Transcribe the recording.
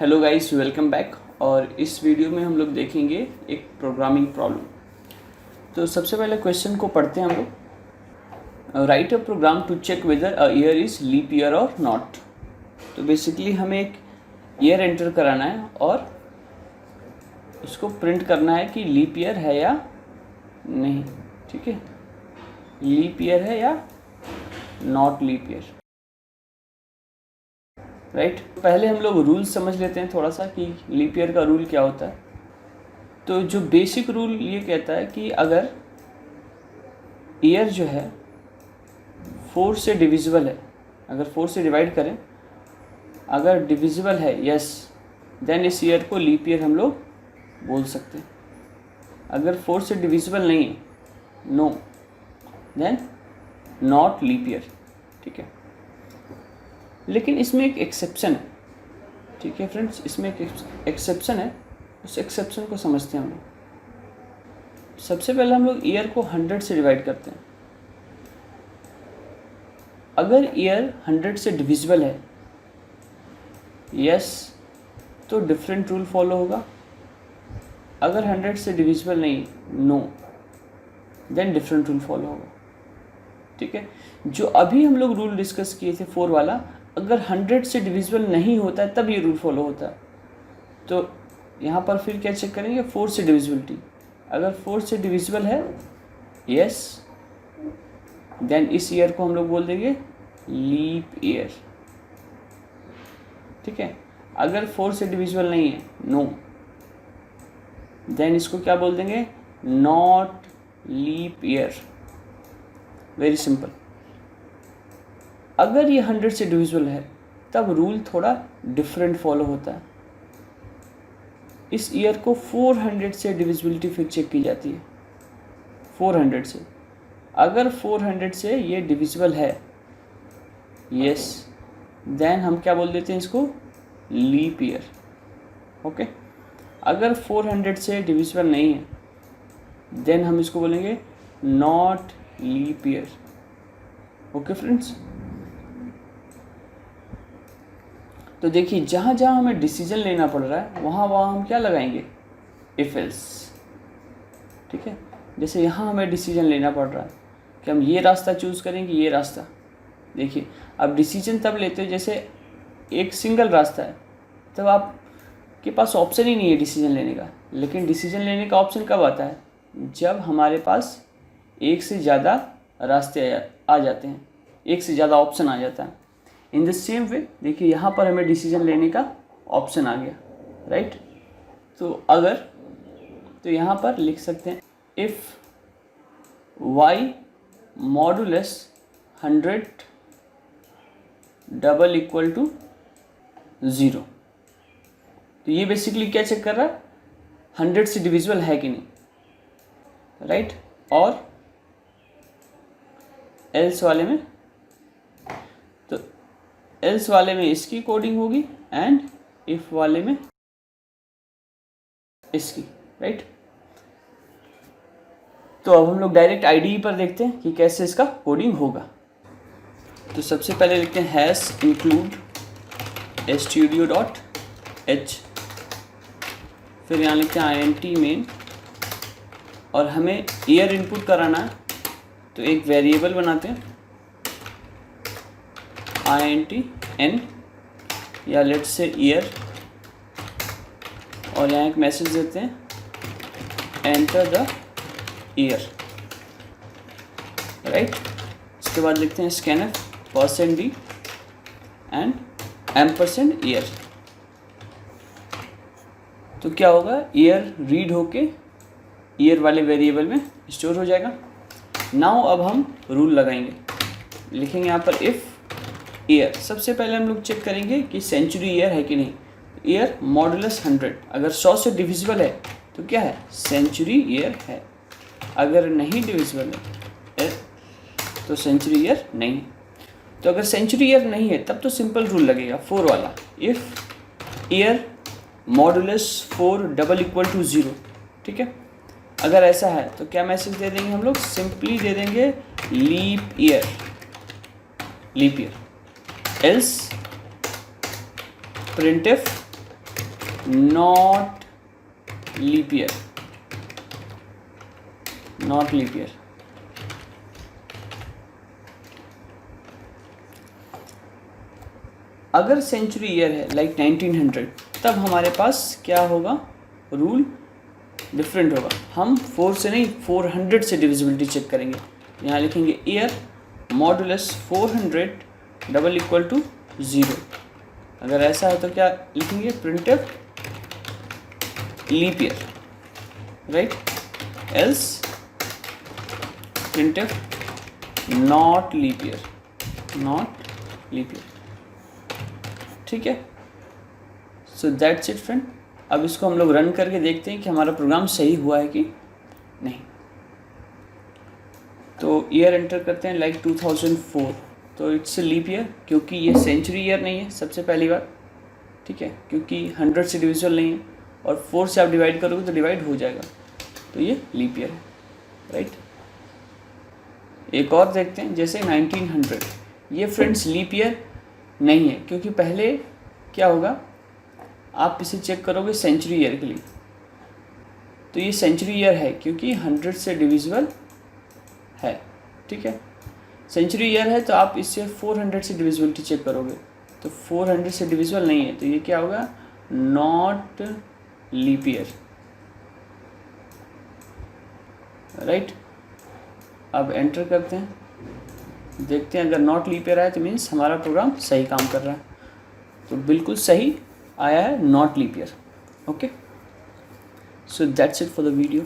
Hello guys, welcome back. और इस video में हम लोग देखेंगे एक प्रोग्रामिंग प्रॉब्लम। तो सबसे पहले क्वेश्चन को पढ़ते हैं हम लोग। Write a program to check whether a year is leap year और नॉट। तो बेसिकली हमें एक ईयर एंटर कराना है और उसको प्रिंट करना है कि लीप ईयर है या नहीं। ठीक है, लीप ईयर है या नॉट लीप ईयर। राइट, पहले हम लोग रूल समझ लेते हैं थोड़ा सा कि लीप ईयर का रूल क्या होता है। तो जो बेसिक रूल ये कहता है कि अगर ईयर जो है 4 से डिविजिबल है, अगर 4 से डिवाइड करें, अगर डिविजिबल है यस, देन इस ईयर को लीप ईयर हम लोग बोल सकते हैं। अगर 4 से डिविजिबल नहीं है, no, then not leap year. ठीक है, लेकिन इसमें एक एक्सेप्शन है। ठीक है फ्रेंड्स, इसमें एक एक्सेप्शन है। उस एक्सेप्शन को समझते हैं हम लोग। सबसे पहले हम लोग ईयर को 100 से डिवाइड करते हैं। अगर ईयर 100 से डिविजिबल है यस, तो डिफरेंट रूल फॉलो होगा। अगर 100 से डिविजिबल नहीं, no, then different rule follow होगा। ठीक है, जो अभी हम लोग रूल डिस्कस किए थे 4 वाला, अगर 100 से डिविजिबल नहीं होता है तब ये रूल फॉलो होता है। तो यहाँ पर फिर क्या चेक करेंगे, 4 से डिविजिबिलिटी। अगर 4 से डिविजिबल है यस, देन इस ईयर को हम लोग बोल देंगे लीप ईयर। ठीक है, अगर 4 से डिविजिबल नहीं है, नो, देन इसको क्या बोल देंगे, not leap year. Very simple. अगर ये 100 से डिविजिबल है तब रूल थोड़ा डिफरेंट फॉलो होता है। इस ईयर को 400 से डिविजिबिलिटी फिर चेक की जाती है, 400 से। अगर 400 से ये डिविजिबल है यस, देन हम क्या बोल देते हैं इसको, लीप ईयर। ओके, अगर 400 से डिविजिबल नहीं है, देन हम इसको बोलेंगे not leap year. Okay friends, तो देखिए जहाँ जहाँ हमें डिसीजन लेना पड़ रहा है वहाँ वहाँ हम क्या लगाएंगे, इफ एल्स। ठीक है, जैसे यहाँ हमें डिसीजन लेना पड़ रहा है कि हम ये रास्ता चूज़ करेंगे, ये रास्ता। देखिए अब डिसीजन तब लेते हैं जैसे एक सिंगल रास्ता है, तब आपके पास ऑप्शन ही नहीं है डिसीजन लेने का। लेकिन डिसीजन लेने का ऑप्शन कब आता है, जब हमारे पास एक से ज़्यादा रास्ते आ जाते हैं, एक से ज़्यादा ऑप्शन आ जाता है। इन द सेम वे देखिए यहाँ पर हमें डिसीजन लेने का ऑप्शन आ गया, राइट। तो अगर, तो यहाँ पर लिख सकते हैं if y modulus 100 double equal to 0। तो ये बेसिकली क्या चेक कर रहा है, 100 से डिविजिबल है कि नहीं, राइट। और एल्स वाले में, तो एल्स वाले में इसकी कोडिंग होगी एंड इफ वाले में इसकी, राइट। तो अब हम लोग डायरेक्ट आईडीई पर देखते हैं कि कैसे इसका कोडिंग होगा। तो सबसे पहले लिखते हैं हैश इंक्लूड studio.h, फिर यहाँ लिखते हैं int main, और हमें ईयर इनपुट कराना है तो एक वेरिएबल बनाते हैं int n, या लेट्स से ईयर, और यहाँ एक मैसेज देते हैं एंटर द ईयर, राइट। इसके बाद लिखते हैं स्कैनर %d एंड %ईयर। तो क्या होगा, ईयर रीड होके ईयर वाले वेरिएबल में स्टोर हो जाएगा। नाउ अब हम रूल लगाएंगे, लिखेंगे यहाँ पर इफ़ ईयर। सबसे पहले हम लोग चेक करेंगे कि सेंचुरी ईयर है कि नहीं। ईयर मॉडुलस 100, अगर 100 से डिविजिबल है तो क्या है, सेंचुरी ईयर है। अगर नहीं डिविजिबल है तो सेंचुरी ईयर नहीं है। तो अगर सेंचुरी ईयर नहीं है तब तो सिंपल रूल लगेगा 4 वाला, if year modulus 4 double equal to 0। ठीक है, अगर ऐसा है तो क्या मैसेज दे देंगे हम लोग, सिंपली दे देंगे leap year, leap year. Else printf not leap year, not leap year. अगर सेंचुरी ईयर है लाइक 1900, तब हमारे पास क्या होगा, रूल डिफरेंट होगा। हम 4 से नहीं 400 से डिविजिबिलिटी चेक करेंगे। यहाँ लिखेंगे year modulus 400 double equal to 0। अगर ऐसा है तो क्या लिखेंगे, printf leap year, right, else printf not leap year, not leap year. ठीक है, सो दैट्स इट फ्रेंड। अब इसको हम लोग रन करके देखते हैं कि हमारा प्रोग्राम सही हुआ है कि नहीं। तो ईयर एंटर करते हैं लाइक 2004, तो इट्स लीप ईयर, क्योंकि ये सेंचुरी ईयर नहीं है सबसे पहली बार, ठीक है, क्योंकि 100 से डिविजिबल नहीं है और 4 से आप डिवाइड करोगे तो डिवाइड हो जाएगा, तो ये लीप ईयर है, राइट। एक और देखते हैं, जैसे 1900, ये फ्रेंड्स लीप ईयर नहीं है, क्योंकि पहले क्या होगा, आप इसे चेक करोगे सेंचुरी ईयर के लिए, तो ये सेंचुरी ईयर है क्योंकि 100 से डिविजिबल है, ठीक है। सेंचुरी ईयर है तो आप इससे 400 से डिविजिबिलिटी चेक करोगे, तो 400 से डिविजिबल नहीं है, तो ये क्या होगा, नॉट लीप ईयर, राइट। अब एंटर करते हैं, देखते हैं अगर नॉट लीप ईयर आया तो मीन्स हमारा प्रोग्राम सही काम कर रहा है। तो बिल्कुल सही आया है, not leap year. Okay, so that's it for the video.